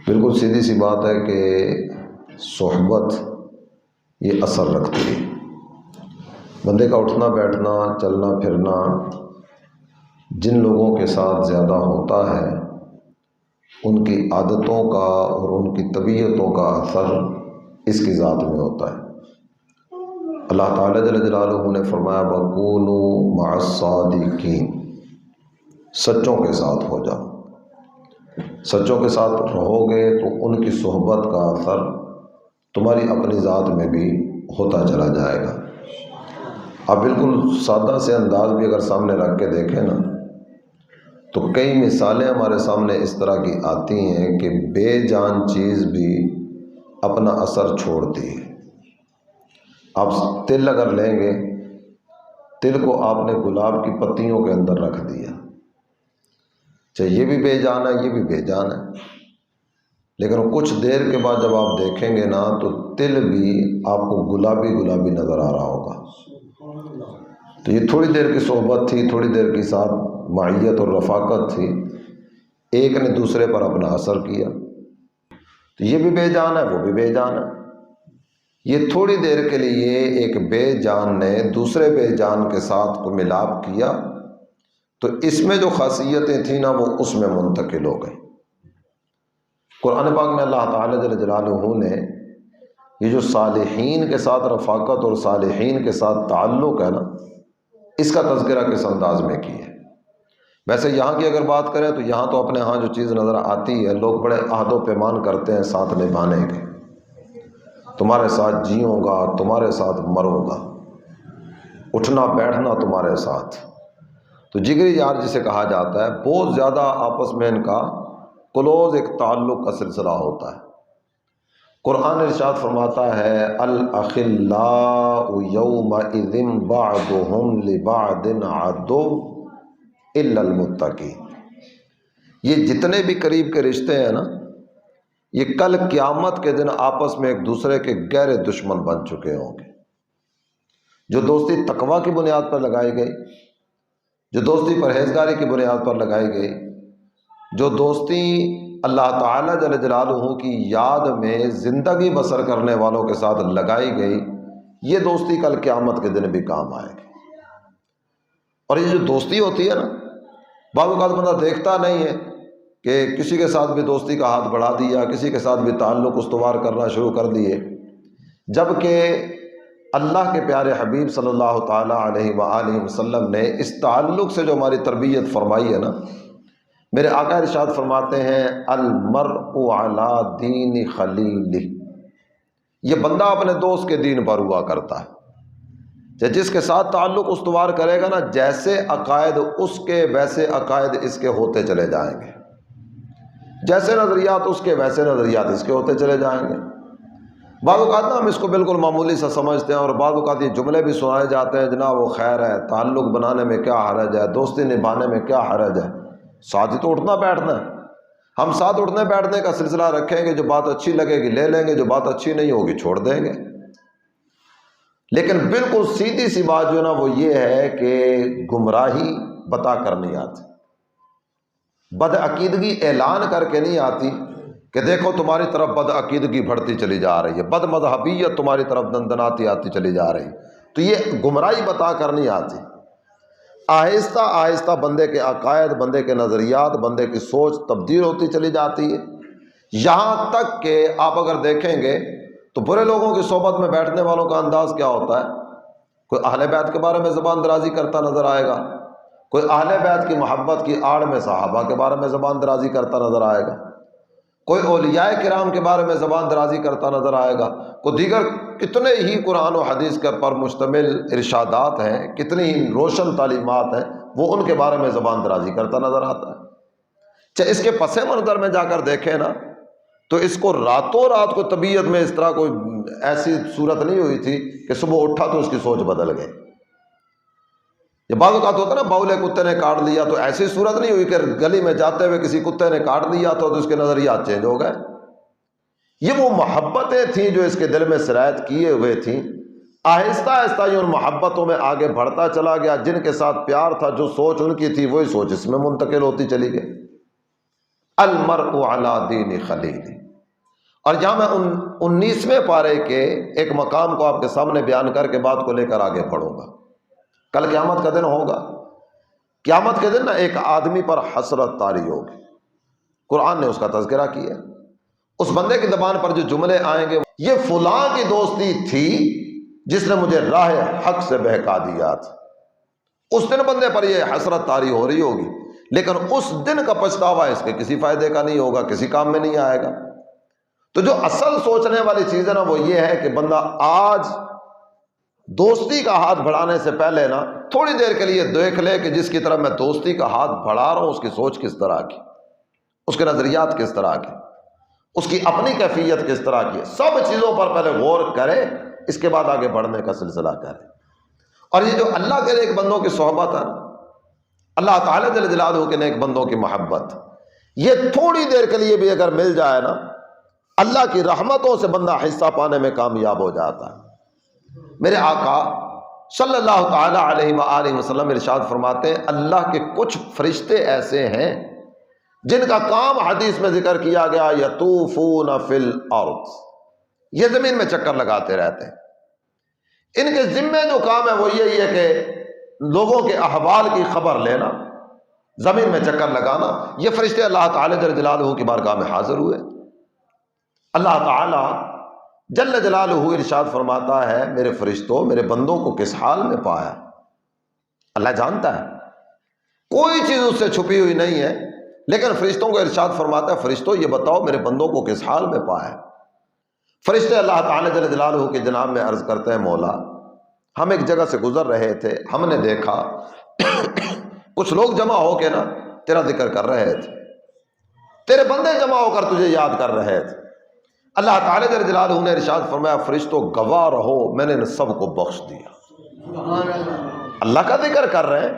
بالکل سیدھی سی بات ہے کہ صحبت یہ اثر رکھتی ہے۔ بندے کا اٹھنا بیٹھنا چلنا پھرنا جن لوگوں کے ساتھ زیادہ ہوتا ہے ان کی عادتوں کا اور ان کی طبیعتوں کا اثر اس کی ذات میں ہوتا ہے۔ اللہ تعالیٰ جل جلالہ نے فرمایا وَكُونُوا مَعَ الصَّادِقِينَ، سچوں کے ساتھ ہو جاؤ۔ سچوں کے ساتھ رہو گے تو ان کی صحبت کا اثر تمہاری اپنی ذات میں بھی ہوتا چلا جائے گا۔ آپ بالکل سادہ سے انداز بھی اگر سامنے رکھ کے دیکھیں نا تو کئی مثالیں ہمارے سامنے اس طرح کی آتی ہیں کہ بے جان چیز بھی اپنا اثر چھوڑتی ہے۔ آپ تل اگر لیں گے، تل کو آپ نے گلاب کی پتیوں کے اندر رکھ دیا، چاہے یہ بھی بے جان ہے یہ بھی بے جان ہے، لیکن کچھ دیر کے بعد جب آپ دیکھیں گے نا تو تل بھی آپ کو گلابی گلابی نظر آ رہا ہوگا۔ تو یہ تھوڑی دیر کی صحبت تھی، تھوڑی دیر کی ساتھ معیت اور رفاقت تھی، ایک نے دوسرے پر اپنا اثر کیا، تو یہ بھی بے جان ہے وہ بھی بے جان ہے۔ یہ تھوڑی دیر کے لیے ایک بے جان نے دوسرے بے جان کے ساتھ کو ملاپ کیا تو اس میں جو خاصیتیں تھیں نا وہ اس میں منتقل ہو گئی۔ قرآن پاک میں اللہ تعالیٰ جل جلالہ نے یہ جو صالحین کے ساتھ رفاقت اور صالحین کے ساتھ تعلق ہے نا اس کا تذکرہ کس انداز میں کی ہے۔ ویسے یہاں کی اگر بات کریں تو یہاں تو اپنے ہاں جو چیز نظر آتی ہے، لوگ بڑے عہد و پیمان کرتے ہیں ساتھ نبھانے کے، تمہارے ساتھ جیوں گا تمہارے ساتھ مروں گا، اٹھنا بیٹھنا تمہارے ساتھ۔ تو جگری یار جسے کہا جاتا ہے، بہت زیادہ آپس میں ان کا کلوز ایک تعلق کا سلسلہ ہوتا ہے۔ قرآن ارشاد فرماتا ہے الاخلاء یومئذ بعضهم لبعض عدو الا المتقین۔ یہ جتنے بھی قریب کے رشتے ہیں نا یہ کل قیامت کے دن آپس میں ایک دوسرے کے گہرے دشمن بن چکے ہوں گے۔ جو دوستی تقوی کی بنیاد پر لگائی گئی، جو دوستی پرہیزگاری کی بنیاد پر لگائی گئی، جو دوستی اللہ تعالیٰ جل جلالہ کی یاد میں زندگی بسر کرنے والوں کے ساتھ لگائی گئی، یہ دوستی کل قیامت کے دن بھی کام آئے گی۔ اور یہ جو دوستی ہوتی ہے نا بعض اوقات بندہ دیکھتا نہیں ہے کہ کسی کے ساتھ بھی دوستی کا ہاتھ بڑھا دیا، کسی کے ساتھ بھی تعلق استوار کرنا شروع کر دیے، جبکہ اللہ کے پیارے حبیب صلی اللہ تعالیٰ علیہ وآلہ وسلم نے اس تعلق سے جو ہماری تربیت فرمائی ہے نا، میرے آقا ارشاد فرماتے ہیں المرء علی دین خلیلہ، یہ بندہ اپنے دوست کے دین پر ہوا کرتا ہے۔ جس کے ساتھ تعلق استوار کرے گا نا جیسے عقائد اس کے ویسے عقائد اس کے ہوتے چلے جائیں گے، جیسے نظریات اس کے ویسے نظریات اس کے ہوتے چلے جائیں گے۔ بعض اوقات نا ہم اس کو بالکل معمولی سا سمجھتے ہیں اور بعض اوقات یہ جملے بھی سنائے جاتے ہیں جناب وہ خیر ہے، تعلق بنانے میں کیا حرج ہے، دوستی نبھانے میں کیا حرج ہے، ساتھ ہی تو اٹھنا بیٹھنا ہے۔ ہم ساتھ اٹھنے بیٹھنے کا سلسلہ رکھیں گے، جو بات اچھی لگے گی لے لیں گے، جو بات اچھی نہیں ہوگی چھوڑ دیں گے۔ لیکن بالکل سیدھی سی بات جو نا وہ یہ ہے کہ گمراہی بتا کر نہیں آتی، بدعقیدگی اعلان کر کے نہیں آتی کہ دیکھو تمہاری طرف بدعقیدگی بڑھتی چلی جا رہی ہے، بد مذہبیت تمہاری طرف دندناتی آتی چلی جا رہی، تو یہ گمراہی بتا کر نہیں آتی۔ آہستہ آہستہ بندے کے عقائد، بندے کے نظریات، بندے کی سوچ تبدیل ہوتی چلی جاتی ہے، یہاں تک کہ آپ اگر دیکھیں گے تو برے لوگوں کی صحبت میں بیٹھنے والوں کا انداز کیا ہوتا ہے، کوئی اہل بیت کے بارے میں زبان درازی کرتا نظر آئے گا، کوئی اہل بیت کی محبت کی آڑ میں صحابہ کے بارے میں زبان درازی کرتا نظر آئے گا، کوئی اولیاء کرام کے بارے میں زبان درازی کرتا نظر آئے گا، کوئی دیگر کتنے ہی قرآن و حدیث کے پر مشتمل ارشادات ہیں، کتنی ہی روشن تعلیمات ہیں، وہ ان کے بارے میں زبان درازی کرتا نظر آتا ہے۔ چاہے اس کے پس منظر میں جا کر دیکھیں نا تو اس کو راتوں رات کو طبیعت میں اس طرح کوئی ایسی صورت نہیں ہوئی تھی کہ صبح اٹھا تو اس کی سوچ بدل گئی۔ یہ بعض اوقات ہوتا ہے نا بولے کتے نے کاٹ لیا، تو ایسی صورت نہیں ہوئی کہ گلی میں جاتے ہوئے کسی کتے نے کاٹ دیا تو اس کے نظریات چینج ہو گئے۔ یہ وہ محبتیں تھیں جو اس کے دل میں سرایت کیے ہوئے تھیں، آہستہ آہستہ یہ ان محبتوں میں آگے بڑھتا چلا گیا، جن کے ساتھ پیار تھا، جو سوچ ان کی تھی وہی سوچ اس میں منتقل ہوتی چلی گئی۔ المرء علی دین خلیل۔ اور جہاں میں 19ویں پارے کے ایک مقام کو آپ کے سامنے بیان کر کے بات کو لے کر آگے پڑھوں گا۔ کل قیامت کا دن ہوگا، قیامت کے دن نا ایک آدمی پر حسرت طاری ہوگی، قرآن نے اس کا تذکرہ کیا۔ اس بندے کی زبان پر جو جملے آئیں گے، یہ فلاں کی دوستی تھی جس نے مجھے راہ حق سے بہکا دیا تھا۔ اس دن بندے پر یہ حسرت طاری ہو رہی ہوگی، لیکن اس دن کا پچھتاوا اس کے کسی فائدے کا نہیں ہوگا، کسی کام میں نہیں آئے گا۔ تو جو اصل سوچنے والی چیز ہے نا وہ یہ ہے کہ بندہ آج دوستی کا ہاتھ بڑھانے سے پہلے نا تھوڑی دیر کے لیے دیکھ لے کہ جس کی طرف میں دوستی کا ہاتھ بڑھا رہا ہوں اس کی سوچ کس طرح کی، اس کے نظریات کس طرح کے، اس کی اپنی کیفیت کس طرح کی ہے۔ سب چیزوں پر پہلے غور کرے، اس کے بعد آگے بڑھنے کا سلسلہ کرے۔ اور یہ جو اللہ کے نیک بندوں کی صحبت ہے، اللہ تعالیٰ جل جلالہ کے نیک بندوں کی محبت، یہ تھوڑی دیر کے لیے بھی اگر مل جائے نا، اللہ کی رحمتوں سے بندہ حصہ پانے میں کامیاب ہو جاتا ہے۔ میرے آقا صلی اللہ تعالی علیہ وآلہ وسلم ارشاد فرماتے ہیں، اللہ کے کچھ فرشتے ایسے ہیں جن کا کام حدیث میں ذکر کیا گیا یطوفون فی الارض، یہ زمین میں چکر لگاتے رہتے ہیں۔ ان کے ذمے جو کام ہے وہ یہی ہے کہ لوگوں کے احوال کی خبر لینا، زمین میں چکر لگانا۔ یہ فرشتے اللہ تعالی جل جلالہ کی بارگاہ میں حاضر ہوئے۔ اللہ تعالی جل جلالہ ارشاد فرماتا ہے، میرے فرشتوں میرے بندوں کو کس حال میں پایا؟ اللہ جانتا ہے، کوئی چیز اس سے چھپی ہوئی نہیں ہے، لیکن فرشتوں کو ارشاد فرماتا ہے، فرشتوں یہ بتاؤ میرے بندوں کو کس حال میں پایا؟ فرشتے اللہ تعالی جل جلالہ کے جناب میں عرض کرتے ہیں، مولا ہم ایک جگہ سے گزر رہے تھے، ہم نے دیکھا کچھ لوگ جمع ہو کے نا تیرا ذکر کر رہے تھے، تیرے بندے جمع ہو کر تجھے یاد کر رہے تھے۔ اللہ تعالی جل جلالہ نے ارشاد فرمایا، فرشتوں گواہ رہو میں نے ان سب کو بخش دیا۔ اللہ کا ذکر کر رہے ہیں،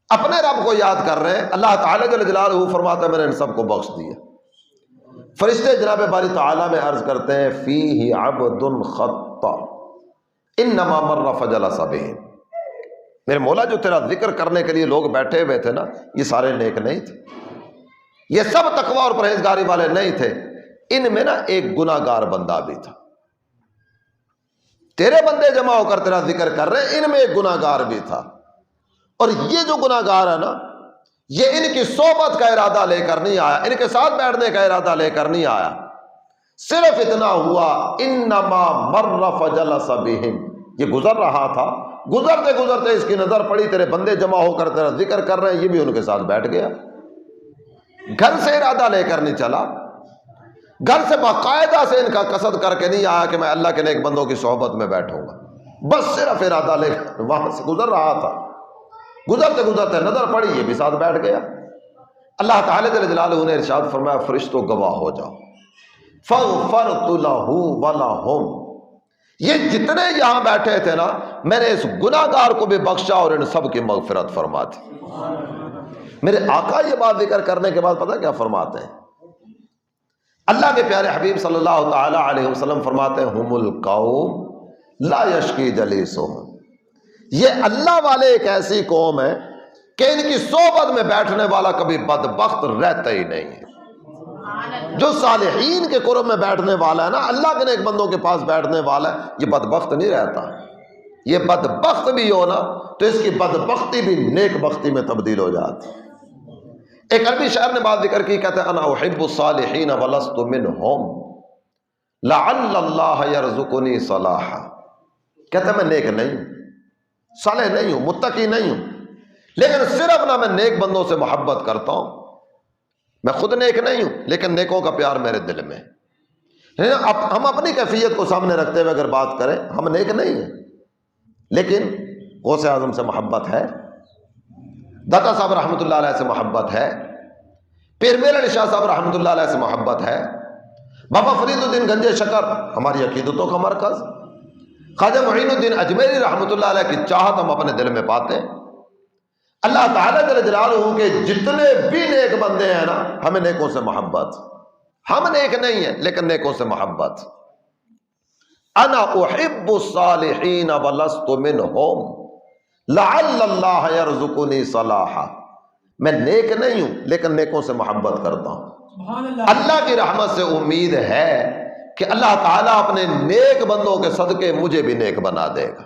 اپنے رب کو یاد کر رہے ہیں، اللہ تعالی جل جلالہ فرماتا ہے میں نے ان سب کو بخش دیا۔ فرشتے جناب باری تعالیٰ میں عرض کرتے ہیں، فیہ عبد خطا انما مر فجلس بہم۔ میرے مولا جو تیرا ذکر کرنے کے لیے لوگ بیٹھے ہوئے تھے نا، یہ سارے نیک نہیں تھے، یہ سب تقوی اور پرہیزگاری والے نہیں تھے، ان میں نا ایک گناہ گار بندہ بھی تھا۔ تیرے بندے جمع ہو کر تیرا ذکر کر رہے ہیں، ان میں ایک گناہ گار بھی تھا، اور یہ جو گناہ گار ہے نا، یہ ان کی صحبت کا ارادہ لے کر نہیں آیا، ان کے ساتھ بیٹھنے کا ارادہ لے کر نہیں آیا، صرف اتنا ہوا انما مر فجلس بہم، یہ گزر رہا تھا، گزرتے گزرتے اس کی نظر پڑی تیرے بندے جمع ہو کر تیرا ذکر کر رہے ہیں، یہ بھی ان کے ساتھ بیٹھ گیا۔ گھر سے ارادہ لے کر نہیں چلا، گھر سے باقاعدہ سے ان کا قصد کر کے نہیں آیا کہ میں اللہ کے نیک بندوں کی صحبت میں بیٹھوں گا، بس صرف ارادہ لے کر وہاں سے گزر رہا تھا، گزرتے گزرتے نظر پڑی یہ بھی ساتھ بیٹھ گیا۔ اللہ تعالی جل جلالہ نے ارشاد فرمایا، فرشتوں گواہ ہو جاؤ، فغفرت لہ ولہم، یہ جتنے یہاں بیٹھے تھے نا میں نے اس گناہ گار کو بھی بخشا اور ان سب کی مغفرت فرما دی۔ میرے آقا یہ بات ذکر کرنے کے بعد پتہ کیا فرماتے ہیں؟ اللہ کے پیارے حبیب صلی اللہ تعالی علیہ وسلم فرماتے ہیں، ہم القوم لا یشکی جلیسہم، یہ اللہ والے ایک ایسی قوم ہے کہ ان کی صحبت میں بیٹھنے والا کبھی بدبخت رہتا ہی نہیں ہے۔ جو صالحین کے قرب میں بیٹھنے والا ہے نا، اللہ کے نیک بندوں کے پاس بیٹھنے والا ہے، یہ بدبخت نہیں رہتا۔ یہ بدبخت بھی ہو نا تو اس کی بدبختی بھی نیک بختی میں تبدیل ہو جاتی۔ ایک عربی شاعر نے بات ذکر کی، کہتے ہیں انا احب الصالحین ولست منہم لعل اللہ یرزقنی صلاحا، کہتے ہیں میں نیک نہیں ہوں، صالح نہیں ہوں، متقی نہیں ہوں، لیکن صرف نہ میں نیک بندوں سے محبت کرتا ہوں، میں خود نیک نہیں ہوں لیکن نیکوں کا پیار میرے دل میں ہے۔ ہم اپنی کیفیت کو سامنے رکھتے ہوئے اگر بات کریں، ہم نیک نہیں ہیں لیکن غوث اعظم سے محبت ہے، داتا صاحب رحمۃ اللہ علیہ سے محبت ہے، پیر میرن شاہ صاحب رحمۃ اللہ علیہ سے محبت ہے، بابا فرید الدین گنج شکر ہماری عقیدتوں کا مرکز، خواجہ معین الدین اجمیری رحمۃ اللہ علیہ کی چاہت ہم اپنے دل میں پاتے ہیں۔ اللہ تعالیٰ جل جلالہ کے جتنے بھی نیک بندے ہیں نا، ہمیں نیکوں سے محبت، ہم نیک نہیں ہیں لیکن نیکوں سے محبت۔ انا احب الصالحین ولست منہم لعل اللہ یرزقنی صلاحا، میں نیک نہیں ہوں لیکن نیکوں سے محبت کرتا ہوں۔ اللہ کی رحمت سے امید ہے کہ اللہ تعالیٰ اپنے نیک بندوں کے صدقے مجھے بھی نیک بنا دے گا.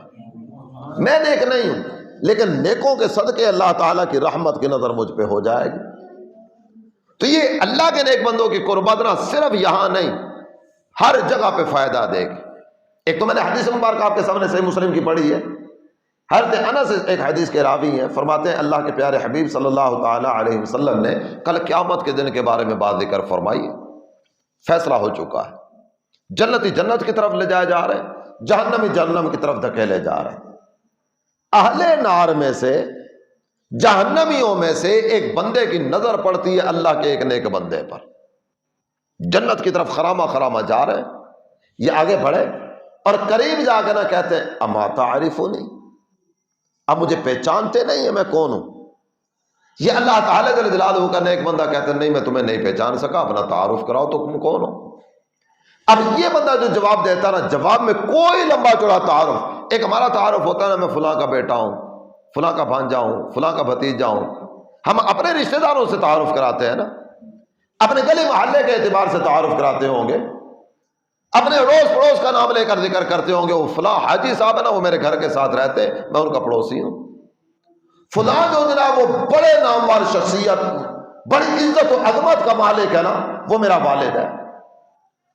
میں نیک نہیں ہوں لیکن نیکوں کے صدقے اللہ تعالیٰ کی رحمت کی نظر مجھ پہ ہو جائے گی. تو یہ اللہ کے نیک بندوں کی قربت نہ صرف یہاں نہیں ہر جگہ پہ فائدہ دے گی. ایک تو میں نے حدیث مبارک آپ کے سامنے صحیح مسلم کی پڑھی ہے. حضرت انس ایک حدیث کے راوی ہیں، فرماتے ہیں اللہ کے پیارے حبیب صلی اللہ تعالی علیہ وسلم نے کل قیامت کے دن کے بارے میں بات ذکر فرمائی. فیصلہ ہو چکا ہے، جنتی جنت کی طرف لے جائے جا رہے ہیں، جہنمی جہنم کی طرف دھکیلے جا رہے ہیں. اہل نار میں سے، جہنمیوں میں سے ایک بندے کی نظر پڑتی ہے اللہ کے ایک نیک بندے پر، جنت کی طرف خرامہ خرامہ جا رہے ہیں. یہ آگے بڑھے اور قریب جا کے نہ کہتے ہیں اما تعرفونی، اب مجھے پہچانتے نہیں ہیں میں کون ہوں. یہ اللہ تعالیٰ جل جلالہ کا نیک بندہ کہتے ہیں نہیں میں تمہیں نہیں پہچان سکا، اپنا تعارف کراؤ تو تم کون ہو. اب یہ بندہ جو جواب دیتا نا، جواب میں کوئی لمبا چوڑا تعارف، ایک ہمارا تعارف ہوتا ہے نا، میں فلاں کا بیٹا ہوں، فلاں کا بھانجا ہوں، فلاں کا بھتیجا ہوں. ہم اپنے رشتہ داروں سے تعارف کراتے ہیں نا، اپنے گلی محلے کے اعتبار سے تعارف کراتے ہوں گے، اپنے اڑوس پڑوس کا نام لے کر ذکر کرتے ہوں گے، وہ فلاں حاجی صاحب ہے نا، وہ میرے گھر کے ساتھ رہتے، میں ان کا پڑوسی ہوں. فلاں جو جناب وہ بڑے نامور شخصیت، بڑی عزت و عظمت کا مالک ہے نا، وہ میرا والد ہے.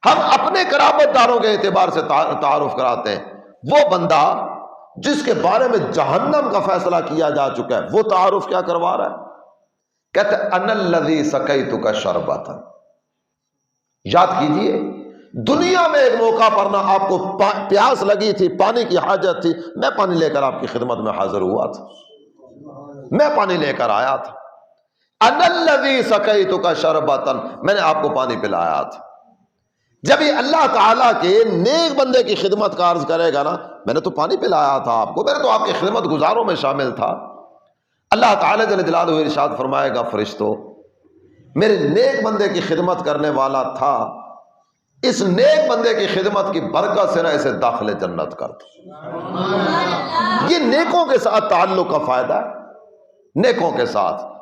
ہم اپنے قرابت داروں کے اعتبار سے تعارف کراتے ہیں. وہ بندہ جس کے بارے میں جہنم کا فیصلہ کیا جا چکا ہے، وہ تعارف کیا کروا رہا ہے؟ کہتے ہیں انا الذی سقیتک شربۃ. یاد کیجئے دنیا میں ایک موقع پر نہ آپ کو پیاس لگی تھی، پانی کی حاجت تھی، میں پانی لے کر آپ کی خدمت میں حاضر ہوا تھا، میں پانی لے کر آیا تھا. انا الذی سقیتک شربۃ، میں نے آپ کو پانی پلایا تھا. جب یہ اللہ تعالیٰ کے نیک بندے کی خدمت کا عرض کرے گا نا، میں نے تو پانی پلایا تھا آپ کو، میں نے تو آپ کی خدمت گزاروں میں شامل تھا. اللہ تعالیٰ جل جلالہ ارشاد فرمائے گا فرشتوں میرے نیک بندے کی خدمت کرنے والا تھا، اس نیک بندے کی خدمت کی برکت سے نہ اسے داخل جنت کر دو. یہ نیکوں کے ساتھ تعلق کا فائدہ ہے، نیکوں کے ساتھ.